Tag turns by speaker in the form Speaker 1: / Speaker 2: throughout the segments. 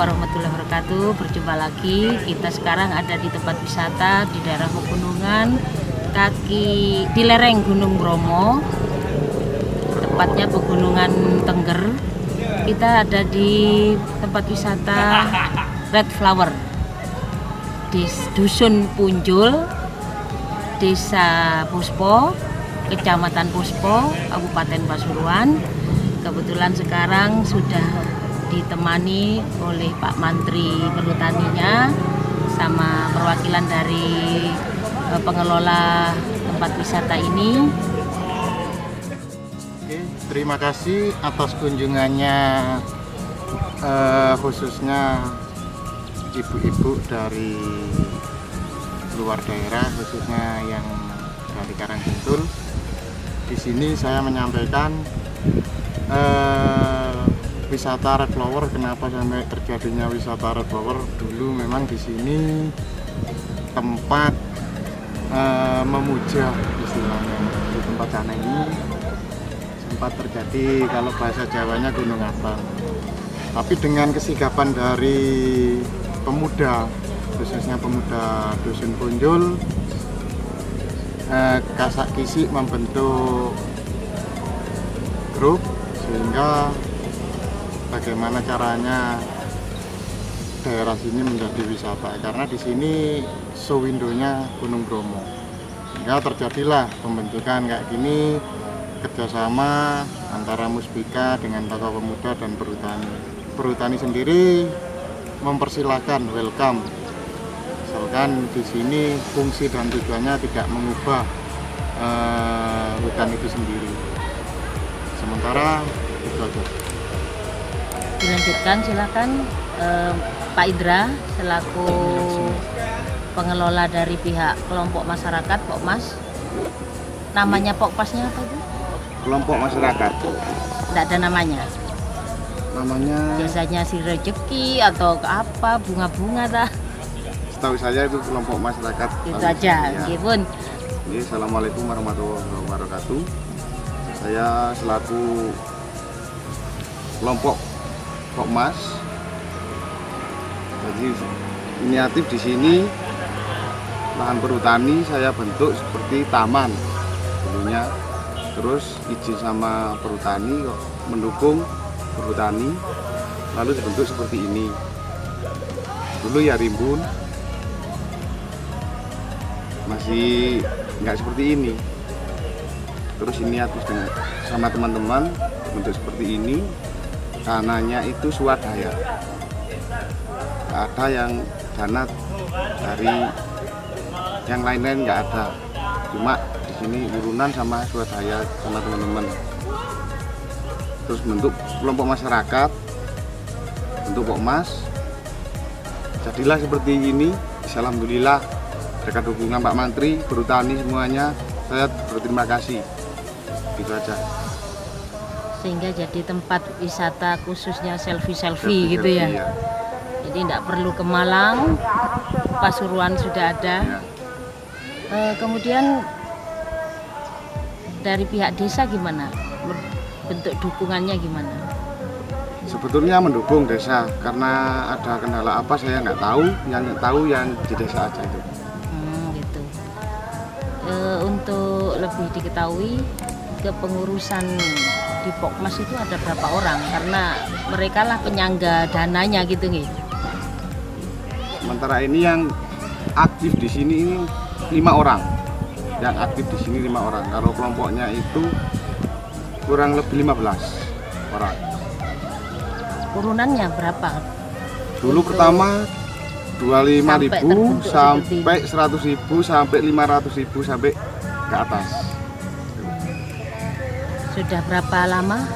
Speaker 1: warahmatullahi wabarakatuh. Berjumpa lagi. Kita sekarang ada di tempat wisata di daerah pegunungan di lereng Gunung Bromo. Tepatnya Pegunungan Tengger. Kita ada di tempat wisata Red Flower di Dusun Punjul, Desa Puspo, Kecamatan Puspo, Kabupaten Pasuruan. Kebetulan sekarang sudah ditemani oleh Pak Mantri Perhutaninya sama perwakilan dari pengelola tempat wisata ini.
Speaker 2: Oke, terima kasih atas kunjungannya, khususnya ibu-ibu dari luar daerah, khususnya yang dari Karangsentul. Di sini saya menyampaikan wisata Red Flower. Kenapa sampai terjadinya wisata Red Flower? Dulu memang di sini tempat memuja, istilahnya di tempat sana ini sempat terjadi, kalau bahasa Jawanya, gunung abang. Tapi dengan kesigapan dari pemuda, khususnya pemuda Dusun Punjul, kasak kisik membentuk grup, sehingga bagaimana caranya daerah sini menjadi wisata, karena di sini show window-nya Gunung Bromo, sehingga terjadilah pembentukan kayak gini, kerjasama antara Muspika dengan tokoh pemuda dan perhutani. Perhutani sendiri mempersilahkan, welcome, misalkan di sini fungsi dan tujuannya tidak mengubah hutan itu sendiri. Sementara itu aja.
Speaker 1: Dilanjutkan, silakan Pak Indra selaku pengelola dari pihak kelompok masyarakat Pokmas. Namanya Pokmasnya apa itu?
Speaker 3: Kelompok masyarakat.
Speaker 1: Tidak ada namanya.
Speaker 3: Namanya
Speaker 1: Biasanya si rezeki atau apa, bunga-bunga dah.
Speaker 3: setahu saya itu kelompok masyarakat.
Speaker 1: Itu aja. Gipun.
Speaker 3: Ini Assalamualaikum warahmatullahi wabarakatuh. Saya selaku kelompok Pokmas. Jadi inisiatif di sini lahan perhutani saya bentuk seperti taman dulunya. Terus izin sama perhutani kok mendukung perhutani, lalu dibentuk seperti ini. Dulu ya rimbun, masih nggak seperti ini. Terus ini atus dengan sama teman-teman bentuk seperti ini. Dananya itu swadaya, nggak ada yang dana dari yang lain-lain, nggak ada. Cuma di sini urunan sama swadaya sama teman-teman. Terus bentuk kelompok masyarakat, bentuk Pokmas, jadilah seperti ini. Alhamdulillah berkat dukungan Pak Mantri, perhutani semuanya, saya berterima kasih. Gitu aja.
Speaker 1: Sehingga jadi tempat wisata khususnya selfie gitu ya.
Speaker 3: Ya.
Speaker 1: Jadi tidak perlu ke Malang, Pasuruan sudah ada.
Speaker 3: Ya.
Speaker 1: Kemudian dari pihak desa gimana? Bentuk dukungannya gimana?
Speaker 3: Sebetulnya mendukung desa, karena ada kendala apa saya nggak tahu. Yang tahu yang di desa aja itu.
Speaker 1: Gitu. Untuk lebih diketahui, kepengurusan di Pokmas itu ada berapa orang? Karena mereka lah penyangga dananya gitu nih.
Speaker 3: Sementara ini yang aktif di sini ini 5 orang. Yang aktif di sini 5 orang. Kalau kelompoknya itu kurang lebih 15 orang.
Speaker 1: Urunannya berapa?
Speaker 3: Dulu pertama 25.000 sampai 100.000 sampai 500.000 sampai ke atas.
Speaker 1: Sudah berapa lama?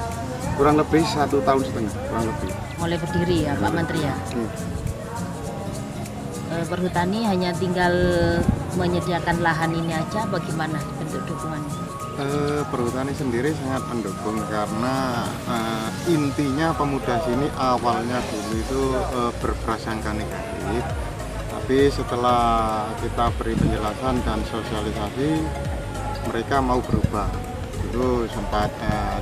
Speaker 3: Kurang lebih 1,5 tahun, kurang lebih.
Speaker 1: Mulai berdiri ya Pak Menteri ya? Perhutani hanya tinggal menyediakan lahan ini aja, bagaimana bentuk dukungannya?
Speaker 2: Perhutani sendiri sangat mendukung, karena intinya pemuda sini awalnya dulu itu berprasangka negatif, tapi setelah kita beri penjelasan dan sosialisasi, mereka mau berubah. Dulu sempat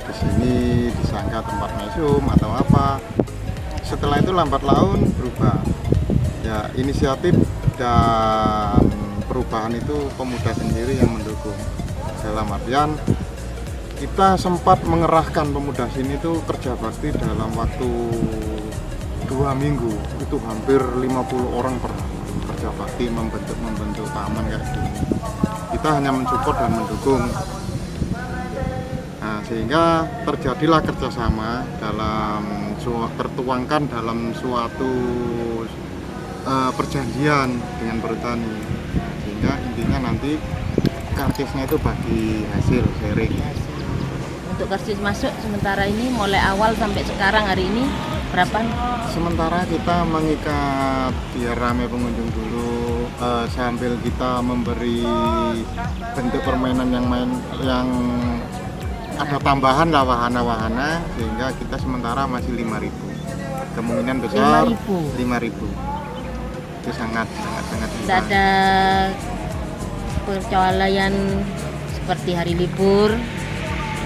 Speaker 2: di sini disangka tempat mesum atau apa, setelah itu lambat laun berubah. Ya, inisiatif dan perubahan itu pemuda sendiri yang mendukung. Dalam artian kita sempat mengerahkan pemuda sini itu kerja bakti dalam waktu 2 minggu. Itu hampir 50 orang per kerja bakti membentuk taman kayak gini. Kita hanya mensupport dan mendukung. Nah, sehingga terjadilah kerjasama tertuangkan dalam suatu perjanjian dengan perhutani, sehingga intinya nanti karcisnya itu bagi hasil sharing.
Speaker 1: Untuk karcis masuk sementara ini mulai awal sampai sekarang hari ini berapa?
Speaker 2: Sementara kita mengikat biar ramai pengunjung dulu, sambil kita memberi bentuk permainan yang ada tambahan lah wahana-wahana, sehingga kita sementara masih 5.000. Kemungkinan besar 5.000. Itu sangat
Speaker 1: Tidak ada percobaan seperti hari libur,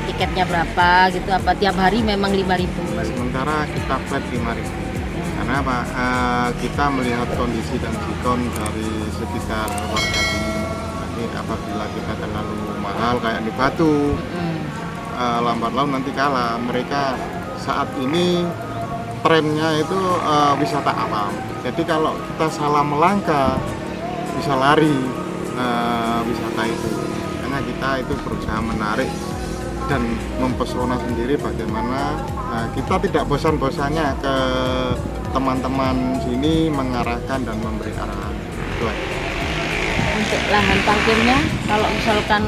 Speaker 1: tiketnya berapa gitu, apa tiap hari memang 5.000?
Speaker 2: Sementara kita flat 5.000. Karena apa? Kita melihat kondisi dan sikon dari sekitar warga sini. Jadi apabila kita terlalu mahal kayak di Batu, lambat laun nanti kalah. Mereka saat ini trennya itu wisata alam. Jadi kalau kita salah melangkah bisa lari wisata itu. Karena kita itu berusaha menarik dan mempesona sendiri bagaimana kita tidak bosan-bosannya ke teman-teman sini mengarahkan dan memberi arahan. Itu aja.
Speaker 1: Untuk lahan parkirnya, kalau misalkan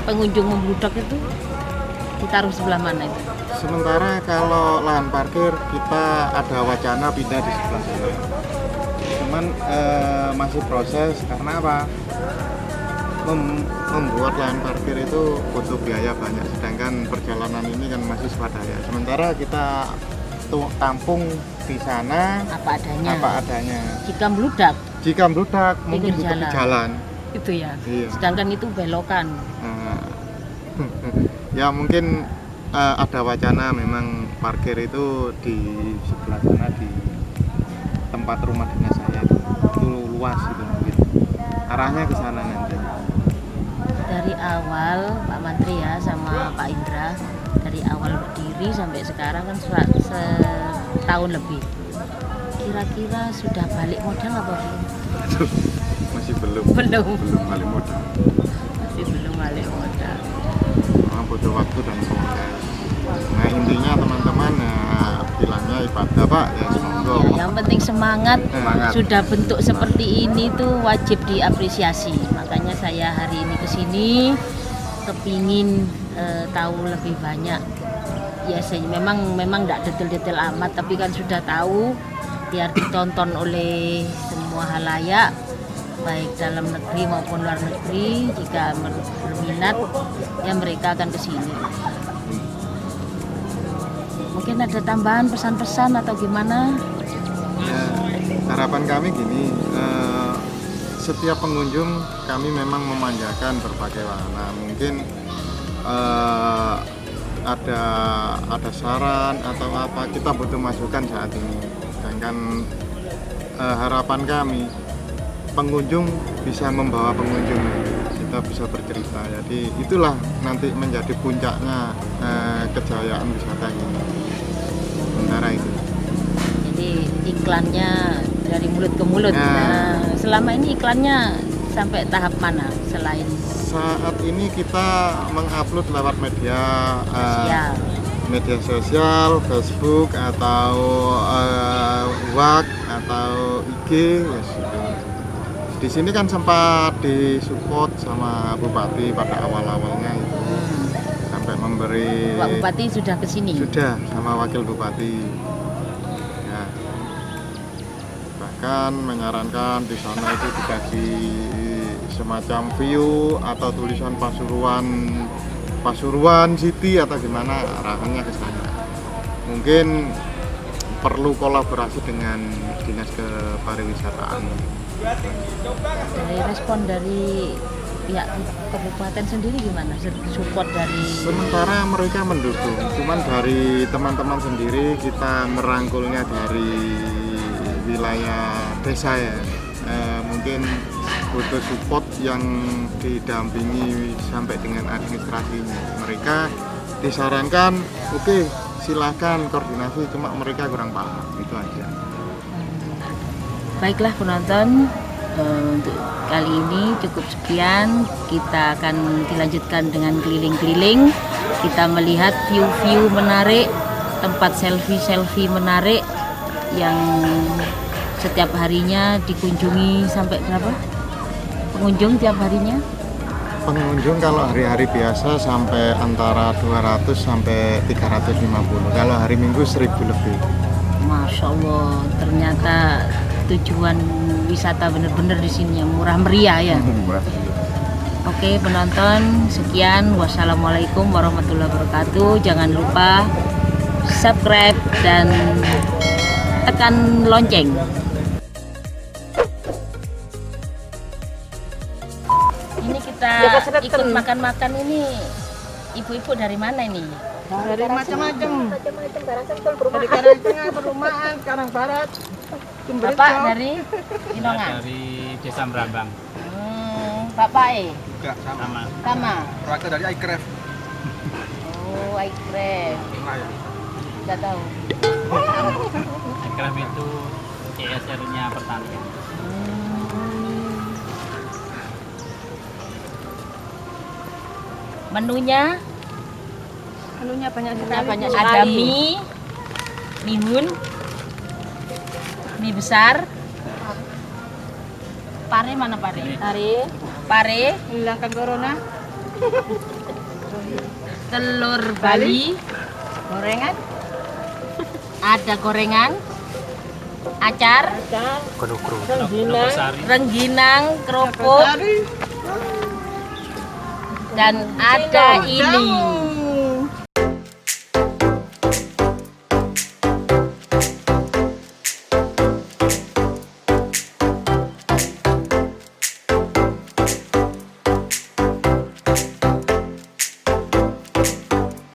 Speaker 1: pengunjung membludak itu kita harus sebelah mana itu?
Speaker 2: Sementara kalau lahan parkir kita ada wacana pindah di sebelah sana. Cuman masih proses karena apa? Membuat lahan parkir itu butuh biaya banyak, sedangkan perjalanan ini kan masih swadaya. Sementara kita tampung di sana
Speaker 1: apa adanya. Jika
Speaker 2: meludak mungkin di tepi jalan.
Speaker 1: Itu ya.
Speaker 2: Iya.
Speaker 1: Sedangkan itu belokan.
Speaker 2: Ya mungkin ada wacana memang parkir itu di sebelah sana di tempat rumah dinas saya itu luas itu mungkin arahnya ke sana nanti.
Speaker 1: Dari awal Pak Mantri ya sama Pak Indra, dari awal berdiri sampai sekarang kan setahun lebih. Kira-kira sudah balik modal apa belum?
Speaker 2: Masih belum
Speaker 1: Belum
Speaker 2: balik modal.
Speaker 1: Masih belum balik modal.
Speaker 2: Butuh waktu dan proses. Nah intinya teman-teman bilangnya ibadah Pak ya semoga.
Speaker 1: Ya, yang penting semangat. Sudah bentuk seperti ini tuh wajib diapresiasi. Makanya saya hari ini kesini kepingin tahu lebih banyak. Ya saya memang tidak detail-detail amat, tapi kan sudah tahu biar ditonton oleh semua halayak baik dalam negeri maupun luar negeri. Jika berminat ya mereka akan ke sini. Mungkin ada tambahan pesan-pesan atau gimana?
Speaker 2: Ya, harapan kami gini, setiap pengunjung kami memang memanjakan berbagai wahana. Mungkin ada saran atau apa, kita butuh masukan saat ini. Sedangkan harapan kami pengunjung bisa membawa pengunjung, kita bisa bercerita. Jadi itulah nanti menjadi puncaknya kejayaan wisata ini. Sementara itu.
Speaker 1: Jadi iklannya dari mulut ke mulut. Nah, selama ini iklannya sampai tahap mana selain?
Speaker 2: Saat ini kita mengupload lewat media sosial, Facebook atau WhatsApp atau IG. Yes, gitu. Di sini kan sempat disupport sama Bupati pada awal-awalnya itu sampai memberi.
Speaker 1: Pak Bupati sudah ke sini?
Speaker 2: Sudah, sama Wakil Bupati. Ya. Bahkan menyarankan di sana itu dikasih semacam view atau tulisan Pasuruan City atau gimana, arahannya ke sana. Mungkin perlu kolaborasi dengan Dinas Kepariwisataan.
Speaker 1: Dari respon dari pihak kabupaten sendiri gimana? Support dari
Speaker 2: Sementara mereka mendukung, cuman dari teman-teman sendiri kita merangkulnya dari wilayah desa ya. Mungkin butuh support yang didampingi sampai dengan administrasinya. Mereka disarankan, oke, silakan koordinasi, cuma mereka kurang paham, itu aja.
Speaker 1: Baiklah penonton, untuk kali ini cukup sekian. Kita akan dilanjutkan dengan keliling-keliling. Kita melihat view-view menarik, tempat selfie-selfie menarik yang setiap harinya dikunjungi. Sampai berapa pengunjung tiap harinya?
Speaker 2: Pengunjung kalau hari-hari biasa sampai antara 200 sampai 350. Kalau hari Minggu 1000 lebih.
Speaker 1: Masya Allah, ternyata tujuan wisata bener-bener di sini yang murah meriah ya. Oke penonton, sekian. Wassalamualaikum warahmatullahi wabarakatuh. Jangan lupa subscribe dan tekan lonceng. Ini kita ikut makan-makan ini. Ibu-ibu dari mana ini?
Speaker 4: Dari macam-macam. Dari Karangtengah, Perumahan, Karang Barat,
Speaker 1: Bapak dari Kinongan.
Speaker 5: Dari Desa Brambang.
Speaker 1: Bapak
Speaker 3: Juga sama.
Speaker 1: sama.
Speaker 3: Perwakilan dari iCraft.
Speaker 1: Oh, iCraft. Nggak tahu.
Speaker 5: Akrab itu CSR-nya pertanian.
Speaker 1: Menunya
Speaker 4: banyak
Speaker 1: banyak ada mie, mihun, mie besar. Pare mana pare? Pare,
Speaker 4: menghilangkan corona,
Speaker 1: telur Bali,
Speaker 4: gorengan,
Speaker 1: ada gorengan, acar, rengginang, kerupuk, dan ada ini